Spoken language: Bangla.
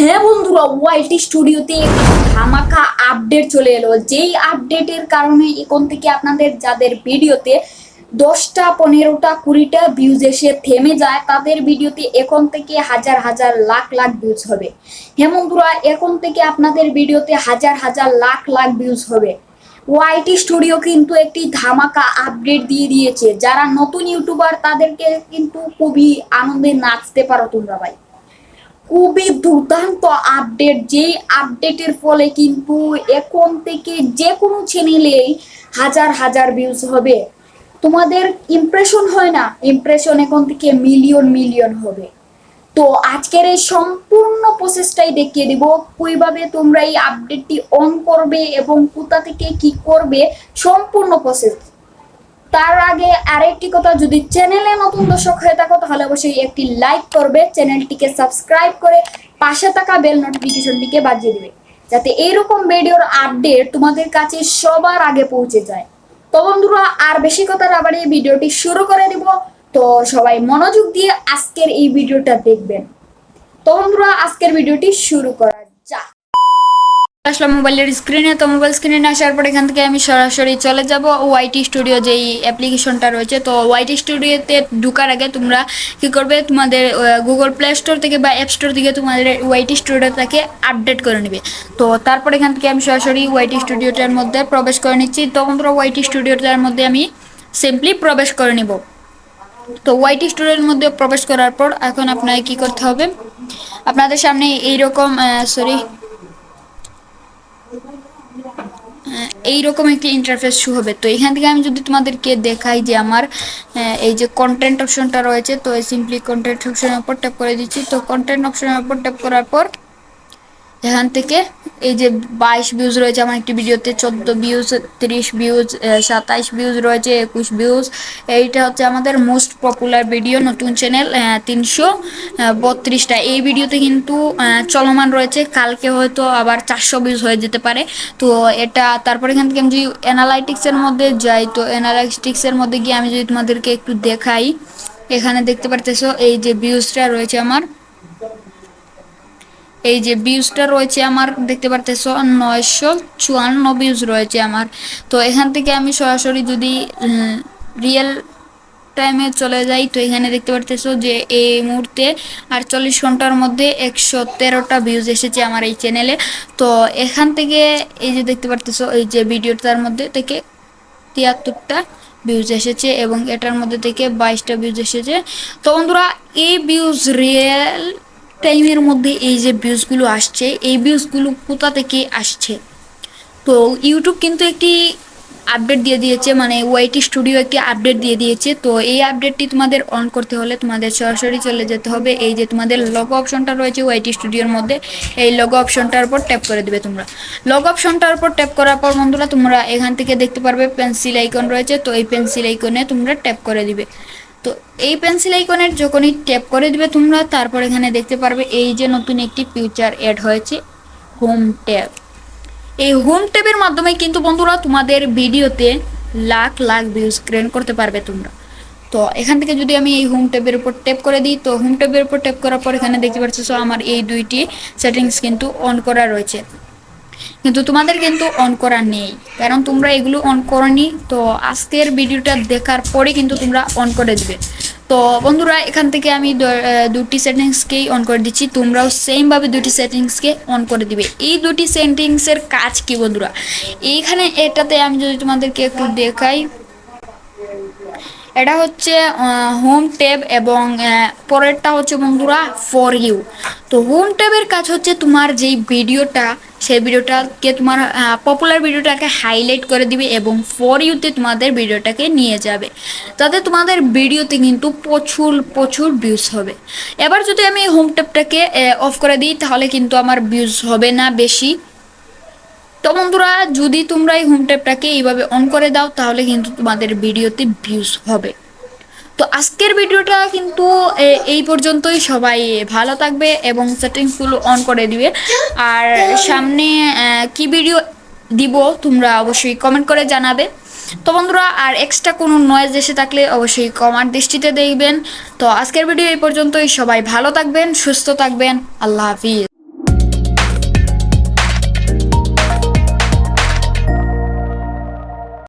হ্যাঁ বন্ধুরা, ওয়াইটি স্টুডিওতে ধামাকা আপডেট চলে এলো। যেই আপডেটের কারণে এখন থেকে আপনাদের যাদের ভিডিওতে 10টা 15টা 20টা ভিউজ এসে থেমে যায়, তাদের ভিডিওতে এখন থেকে হাজার হাজার লাখ লাখ ভিউজ হবে। হ্যাঁ বন্ধুরা, এখন থেকে আপনাদের ভিডিওতে হাজার হাজার লাখ লাখ ভিউজ হবে। ওয়াইটি স্টুডিও কিন্তু একটি ধামাকা আপডেট দিয়ে দিয়েছে। যারা নতুন ইউটিউবার তাদেরকে কিন্তু খুবই আনন্দে নাচতে পারো তোমরা ভাই। খুবই দুর্দান্ত আপডেট, যেই আপডেটের ফলে কিন্তু এখন থেকে যে কোনো চ্যানেলেই হাজার হাজার ভিউজ হবে। তোমাদের ইমপ্রেশন হয় না, ইমপ্রেশন এখন থেকে মিলিয়ন মিলিয়ন হবে। তো আজকের এই সম্পূর্ণ প্রসেসটাই দেখিয়ে দিব, কিভাবে তোমরা এই আপডেটটি অন করবে এবং কোথা থেকে কি করবে, সম্পূর্ণ প্রসেস। তার আগে আরেকটি কথা, যদি চ্যানেলে নতুন দর্শক হয়ে থাকো তাহলে অবশ্যই একটি লাইক করবে, চ্যানেলটিকে সাবস্ক্রাইব করে পাশে থাকা বেল নোটিফিকেশনটিকে বাজিয়ে দিবে, যাতে এইরকম ভিডিওর আপডেট তোমাদের কাছে সবার আগে পৌঁছে যায়। তো বন্ধুরা, আর বেশি কথা না বাড়িয়ে ভিডিওটি শুরু করে দিব। তো সবাই মনোযোগ দিয়ে আজকের এই ভিডিওটা দেখবেন। তো বন্ধুরা, আজকের ভিডিওটি শুরু করা যাক। আসলাম মোবাইলের স্ক্রিনে। তো মোবাইল স্ক্রিনে আসার পর এখান থেকে আমি সরাসরি চলে যাব ওয়াইটি স্টুডিও যেই অ্যাপ্লিকেশনটা রয়েছে। তো ওয়াইটি স্টুডিওতে ঢোকার আগে তোমরা কী করবে, তোমাদের গুগল প্লে স্টোর থেকে বা অ্যাপ স্টোর থেকে তোমাদের ওয়াইটি স্টুডিওটাকে আপডেট করে নেবে। তো তারপর এখান থেকে আমি সরাসরি ওয়াইটি স্টুডিওটার মধ্যে প্রবেশ করে নিচ্ছি। তো বন্ধুরা, ওয়াইটি স্টুডিওটার মধ্যে আমি সিম্পলি প্রবেশ করে নিব। তো ওয়াইটি স্টুডিওর মধ্যে প্রবেশ করার পর এখন আপনাকে কী করতে হবে, আপনাদের সামনে এইরকম এইরকম একটি ইন্টারফেস শো হবে। তো এখান থেকে আমি যদি তোমাদেরকে দেখাই যে আমার এই যে কন্টেন্ট অপশনটা রয়েছে, তো সিম্পলি কন্টেন্ট অপশনের উপর ট্যাপ করে দিচ্ছি। তো কন্টেন্ট অপশনের উপর ট্যাপ করার পর এখান থেকে এই যে 22 ভিউজ রয়েছে আমার একটি ভিডিওতে, 14 ভিউজ, 30 ভিউজ, 27 ভিউজ রয়েছে, 21 ভিউজ। এইটা হচ্ছে আমাদের মোস্ট পপুলার ভিডিও, নতুন চ্যানেল, 332টা এই ভিডিওতে কিন্তু চলমান রয়েছে। কালকে হয়তো আবার 400 ভিউজ হয়ে যেতে পারে। তো এটা তারপর এখান থেকে আমি যদি অ্যানালাইটিক্সের মধ্যে যাই, তো অ্যানালাইটিক্সের মধ্যে গিয়ে আমি যদি তোমাদেরকে একটু দেখাই, এখানে দেখতে পারতেছো এই যে ভিউজটা রয়েছে আমার, এই যে ভিউজটা রয়েছে আমার দেখতে পারতেছো 954 ভিউজ রয়েছে আমার। তো এখান থেকে আমি সরাসরি যদি রিয়েল টাইমে চলে যাই, তো এখানে দেখতে পারতেছো যে এই মুহূর্তে 48 ঘন্টার মধ্যে 113টা ভিউজ এসেছে আমার এই চ্যানেলে। তো এখান থেকে এই যে দেখতে পারতেছো এই যে ভিডিওটার মধ্যে থেকে 73টা ভিউজ এসেছে এবং এটার মধ্যে থেকে 22টা ভিউজ এসেছে। তো বন্ধুরা, এই ভিউজ রিয়েল টাইমের মধ্যে এই যে ভিউজগুলো আসছে, এই ভিউজগুলো কোথা থেকে আসছে? তো ইউটিউব কিন্তু একটি আপডেট দিয়ে দিয়েছে, মানে ওয়াইটি স্টুডিও একটি আপডেট দিয়ে দিয়েছে। তো এই আপডেটটি তোমাদের অন করতে হলে তোমাদের সরাসরি চলে যেতে হবে এই যে তোমাদের লগো অপশনটা রয়েছে ওয়াইটি স্টুডিওর মধ্যে, এই লগো অপশনটার উপর ট্যাপ করে দেবে তোমরা। লগো অপশনটার উপর ট্যাপ করার পর বন্ধুরা, তোমরা এখান থেকে দেখতে পারবে পেন্সিল আইকন রয়েছে। তো এই পেন্সিল আইকনে তোমরা ট্যাপ করে দিবে। তো এই পেন্সিল আইকনের যখনই ট্যাপ করে দিবে তোমরা, তারপর এখানে দেখতে পারবে এই যে নতুন একটি ফিচার অ্যাড হয়েছে, হোম ট্যাব। এই হোম ট্যাবের মাধ্যমে কিন্তু বন্ধুরা তোমাদের ভিডিওতে লাখ লাখ ভিউজ ক্রেন করতে পারবে তোমরা। তো এখান থেকে যদি আমি এই হোম ট্যাবের উপর ট্যাপ করে দিই, তো হোম ট্যাবের উপর ট্যাপ করার পর এখানে দেখতে পাচ্ছ আমার এই দুইটি সেটিংস কিন্তু অন করা রয়েছে, কিন্তু তোমাদের কিন্তু অন করা নেই, কারণ তোমরা এগুলো অন করনি। তো আজকের ভিডিওটা দেখার পরে কিন্তু তোমরা অন করে দিবে। তো বন্ধুরা, এখান থেকে আমি দুটি সেটিংসকেই অন করে দিচ্ছি, তোমরাও সেমভাবে দুটি সেটিংসকে অন করে দিবে। এই দুটি সেটিংসের কাজ কি বন্ধুরা, এইখানে এটাতে আমি যদি তোমাদেরকে একটু দেখাই, এটা হচ্ছে হোম ট্যাব এবং পরেরটা হচ্ছে বন্ধুরা ফর ইউ। তো হোম ট্যাবের কাজ হচ্ছে তোমার যেই ভিডিওটা, সেই ভিডিওটাকে তোমার পপুলার ভিডিওটাকে হাইলাইট করে দিবে এবং ফর ইউতে তোমাদের ভিডিওটাকে নিয়ে যাবে, তাতে তোমাদের ভিডিওতে কিন্তু প্রচুর প্রচুর ভিউজ হবে। এবার যদি আমি হোম ট্যাবটাকে অফ করে দিই, তাহলে কিন্তু আমার ভিউজ হবে না বেশি। তো বন্ধুরা, যদি তোমরা এই হোম ট্যাবটাকে এইভাবে অন করে দাও, তাহলে কিন্তু তোমাদের ভিডিওতে ভিউজ হবে। তো আজকের ভিডিওটা কিন্তু এই পর্যন্তই। সবাই ভালো থাকবে এবং সেটিংসগুলো অন করে দিবে। আর সামনে কি ভিডিও দিব তোমরা অবশ্যই কমেন্ট করে জানাবে। তো বন্ধুরা, আর এক্সট্রা কোনো নয়েজ এসে থাকলে অবশ্যই কমার দৃষ্টিতে দেখবেন। তো আজকের ভিডিও এই পর্যন্তই। সবাই ভালো থাকবেন, সুস্থ থাকবেন। আল্লাহ হাফিজ।